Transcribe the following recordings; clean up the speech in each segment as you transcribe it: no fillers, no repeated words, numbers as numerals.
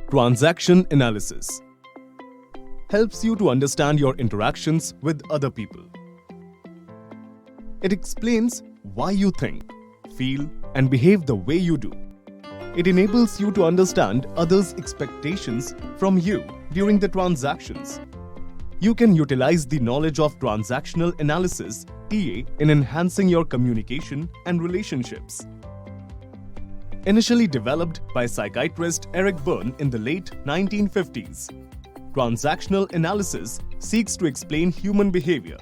Transaction analysis helps you to understand your interactions with other people. It explains why you think, feel, and behave the way you do. It enables you to understand others' expectations from you during the transactions. You can utilize the knowledge of transactional analysis (TA) in enhancing your communication and relationships. Initially developed by psychiatrist Eric Berne in the late 1950s, transactional analysis seeks to explain human behavior.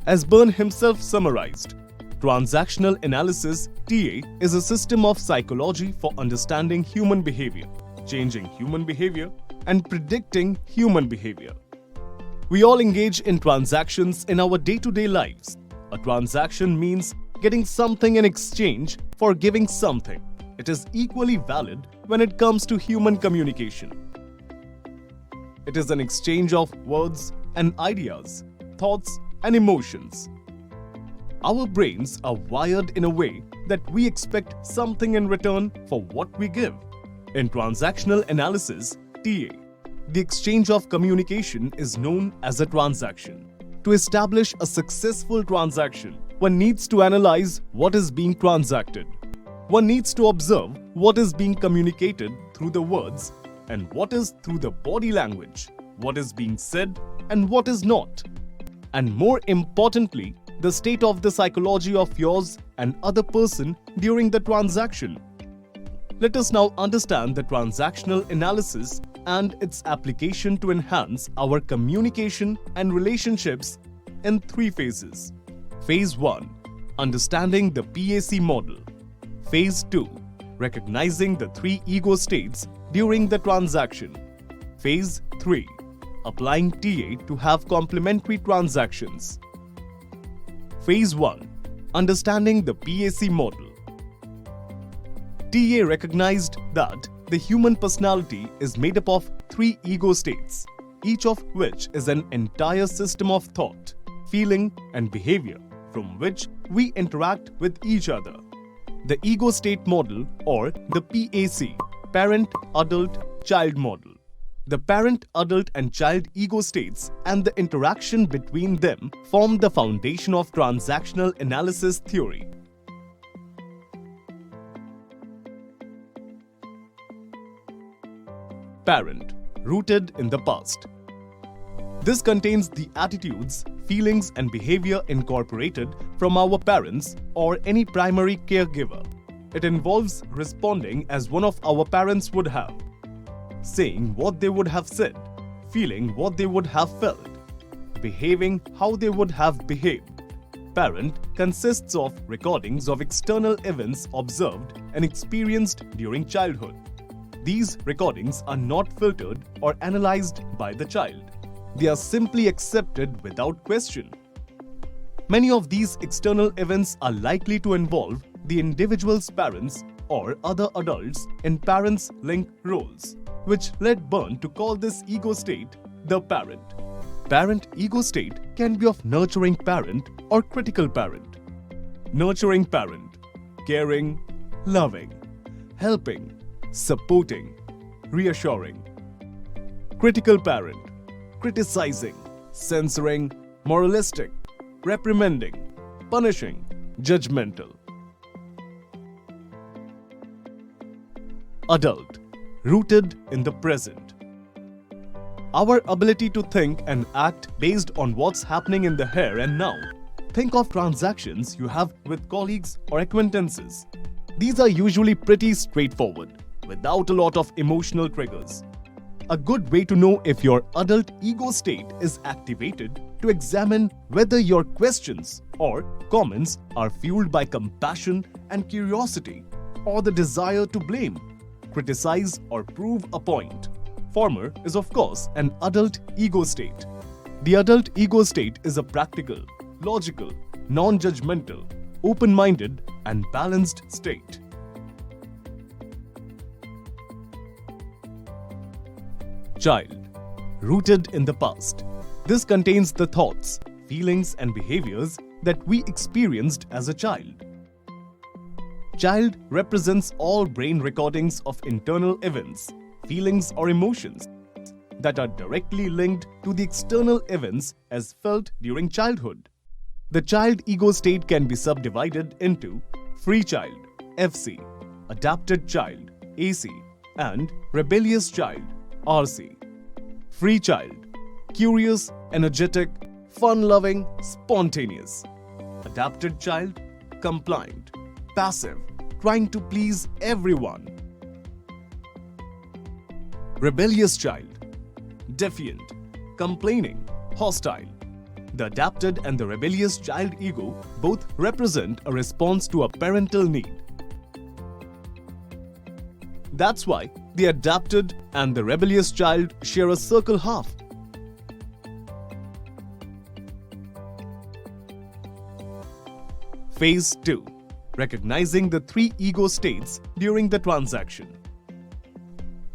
As Berne himself summarized, transactional analysis (TA) is a system of psychology for understanding human behavior, changing human behavior, and predicting human behavior. We all engage in transactions in our day-to-day lives. A transaction means getting something in exchange for giving something. It is equally valid when it comes to human communication. It is an exchange of words and ideas, thoughts and emotions. Our brains are wired in a way that we expect something in return for what we give. In transactional analysis (TA), the exchange of communication is known as a transaction. To establish a successful transaction, one needs to analyze what is being transacted. One needs to observe what is being communicated through the words and what is through the body language, what is being said and what is not. And more importantly, the state of the psychology of yours and other person during the transaction. Let us now understand the transactional analysis and its application to enhance our communication and relationships in 3 phases. Phase 1. Understanding the PAC model. Phase 2. Recognizing the 3 ego states during the transaction. Phase 3. Applying TA to have complementary transactions. Phase 1. Understanding the PAC model. TA recognized that the human personality is made up of 3 ego states, each of which is an entire system of thought, feeling, and behavior from which we interact with each other. The ego state model, or the PAC, parent, adult, child model. The parent, adult, and child ego states and the interaction between them form the foundation of transactional analysis theory. Parent, rooted in the past. This contains the attitudes, feelings, and behavior incorporated from our parents or any primary caregiver. It involves responding as one of our parents would have, saying what they would have said, feeling what they would have felt, behaving how they would have behaved. Parent consists of recordings of external events observed and experienced during childhood. These recordings are not filtered or analyzed by the child. They are simply accepted without question. Many of these external events are likely to involve the individual's parents or other adults in parents-linked roles, which led Berne to call this ego state the parent. Parent ego state can be of nurturing parent or critical parent. Nurturing parent, caring, loving, helping, supporting, reassuring. Critical parent, criticizing, censoring, moralistic, reprimanding, punishing, judgmental. Adult, rooted in the present. Our ability to think and act based on what's happening in the here and now. Think of transactions you have with colleagues or acquaintances. These are usually pretty straightforward, without a lot of emotional triggers. A good way to know if your adult ego state is activated to examine whether your questions or comments are fueled by compassion and curiosity or the desire to blame, criticize, or prove a point. Former is of course an adult ego state. The adult ego state is a practical, logical, non-judgmental, open-minded, and balanced state. Child, rooted in the past. This contains the thoughts, feelings, and behaviors that we experienced as a child. Child represents all brain recordings of internal events, feelings or emotions that are directly linked to the external events as felt during childhood. The child ego state can be subdivided into free child, FC, adapted child, AC, and rebellious child, RC. Free child, curious, energetic, fun-loving, spontaneous. Adapted child, compliant, passive, trying to please everyone. Rebellious child, defiant, complaining, hostile. The adapted and the rebellious child ego both represent a response to a parental need. That's why the adapted and the rebellious child share a circle half. Phase 2. Recognizing the three ego states during the transaction.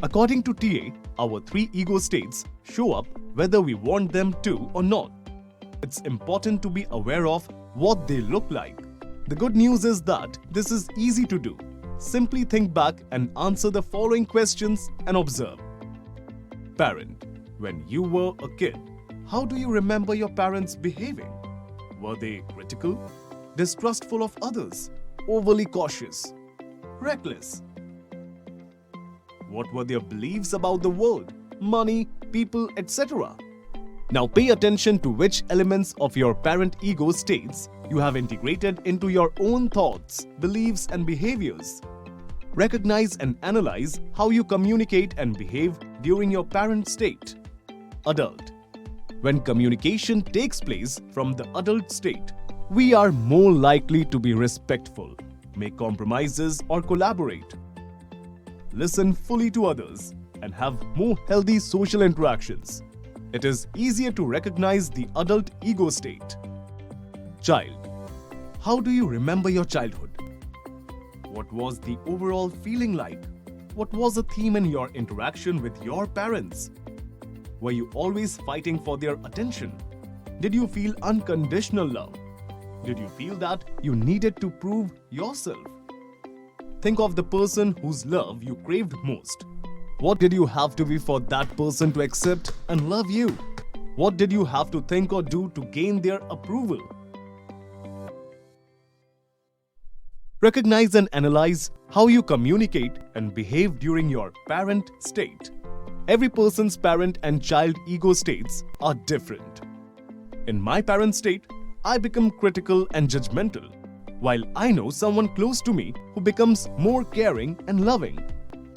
According to TA, our three ego states show up whether we want them to or not. It's important to be aware of what they look like. The good news is that this is easy to do. Simply think back and answer the following questions and observe. Parent. When you were a kid, how do you remember your parents behaving? Were they critical, distrustful of others, overly cautious, reckless? What were their beliefs about the world, money, people, etc.? Now pay attention to which elements of your parent ego states you have integrated into your own thoughts, beliefs, and behaviors. Recognize and analyze how you communicate and behave during your parent state. Adult. When communication takes place from the adult state, we are more likely to be respectful, make compromises, or collaborate. Listen fully to others and have more healthy social interactions. It is easier to recognize the adult ego state. Child. How do you remember your childhood? What was the overall feeling like? What was the theme in your interaction with your parents? Were you always fighting for their attention? Did you feel unconditional love? Did you feel that you needed to prove yourself? Think of the person whose love you craved most. What did you have to be for that person to accept and love you? What did you have to think or do to gain their approval? Recognize and analyze how you communicate and behave during your parent state. Every person's parent and child ego states are different. In my parent state, I become critical and judgmental, while I know someone close to me who becomes more caring and loving.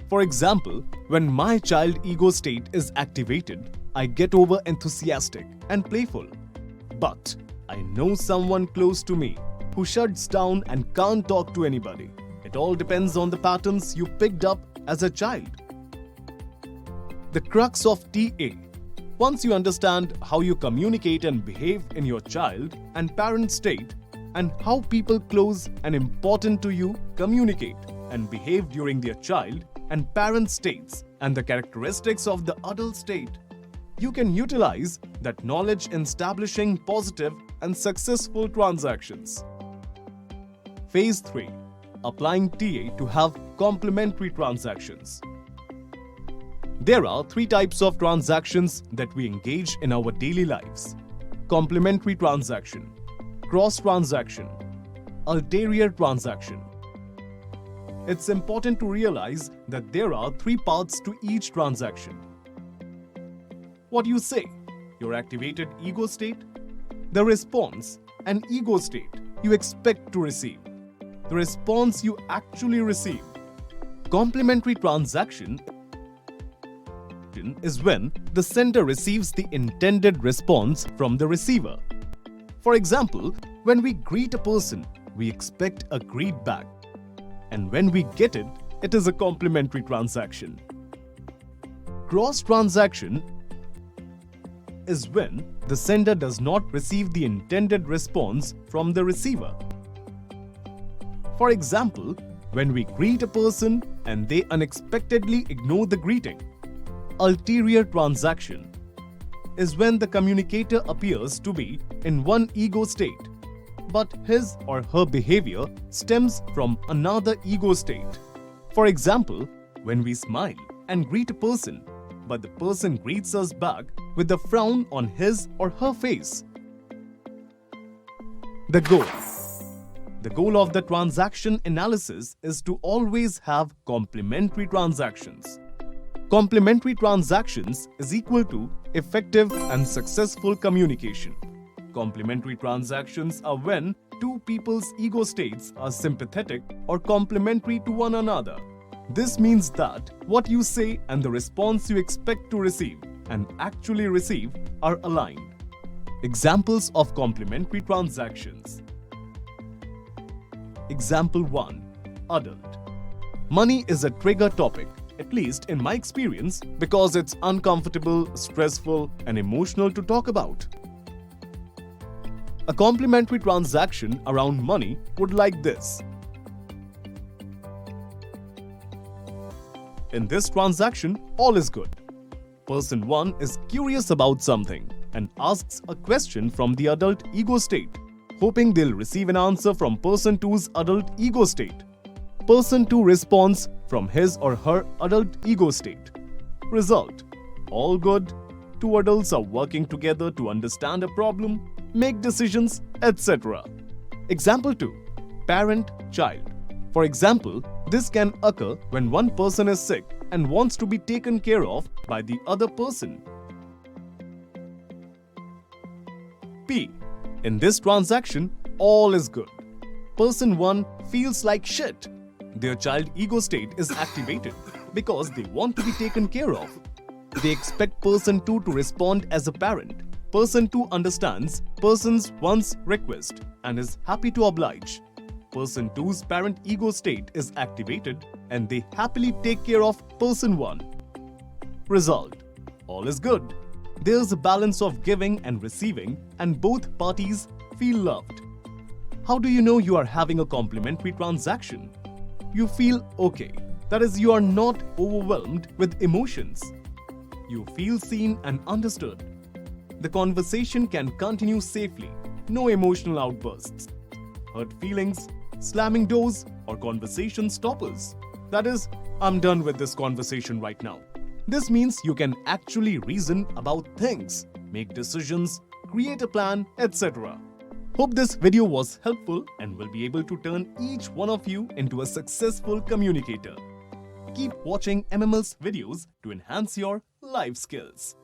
For example, when my child ego state is activated, I get over enthusiastic and playful. But I know someone close to me who shuts down and can't talk to anybody. It all depends on the patterns you picked up as a child. The crux of TA. Once you understand how you communicate and behave in your child and parent state, and how people close and important to you communicate and behave during their child and parent states, and the characteristics of the adult state, you can utilize that knowledge in establishing positive and successful transactions. Phase 3. Applying TA to have complementary transactions. There are three types of transactions that we engage in our daily lives: complementary transaction, cross transaction, ulterior transaction. It's important to realize that there are three parts to each transaction. What you say, your activated ego state; the response, an ego state you expect to receive; the response you actually receive. Complementary transaction is when the sender receives the intended response from the receiver. For example, when we greet a person, we expect a greet back. And when we get it, it is a complementary transaction. Cross transaction is when the sender does not receive the intended response from the receiver. For example, when we greet a person and they unexpectedly ignore the greeting. Ulterior transaction is when the communicator appears to be in one ego state, but his or her behavior stems from another ego state. For example, when we smile, and greet a person, but the person greets us back with a frown on his or her face. The goal. The goal of the transaction analysis is to always have complementary transactions. Complementary transactions is equal to effective and successful communication. Complementary transactions are when two people's ego states are sympathetic or complementary to one another. This means that what you say and the response you expect to receive and actually receive are aligned. Examples of complementary transactions. Example 1. Adult. Money is a trigger topic, at least in my experience, because it's uncomfortable, stressful, and emotional to talk about. A complementary transaction around money would like this. In this transaction, all is good. Person 1 is curious about something and asks a question from the adult ego state, hoping they'll receive an answer from person 2's adult ego state. Person 2 responds from his or her adult ego state. Result: all good. Two adults are working together to understand a problem, make decisions, etc. Example 2. Parent-child. For example, this can occur when one person is sick and wants to be taken care of by the other person. P. In this transaction, all is good. Person 1 feels like shit. Their child ego state is activated because they want to be taken care of. They expect person 2 to respond as a parent. Person 2 understands person 1's request and is happy to oblige. Person 2's parent ego state is activated and they happily take care of person 1. Result: all is good. There's a balance of giving and receiving and both parties feel loved. How do you know you are having a complementary transaction? You feel okay. That is, you are not overwhelmed with emotions. You feel seen and understood. The conversation can continue safely. No emotional outbursts, hurt feelings, slamming doors, or conversation stoppers. That is, I'm done with this conversation right now. This means you can actually reason about things, make decisions, create a plan, etc. Hope this video was helpful and will be able to turn each one of you into a successful communicator. Keep watching MML's videos to enhance your life skills.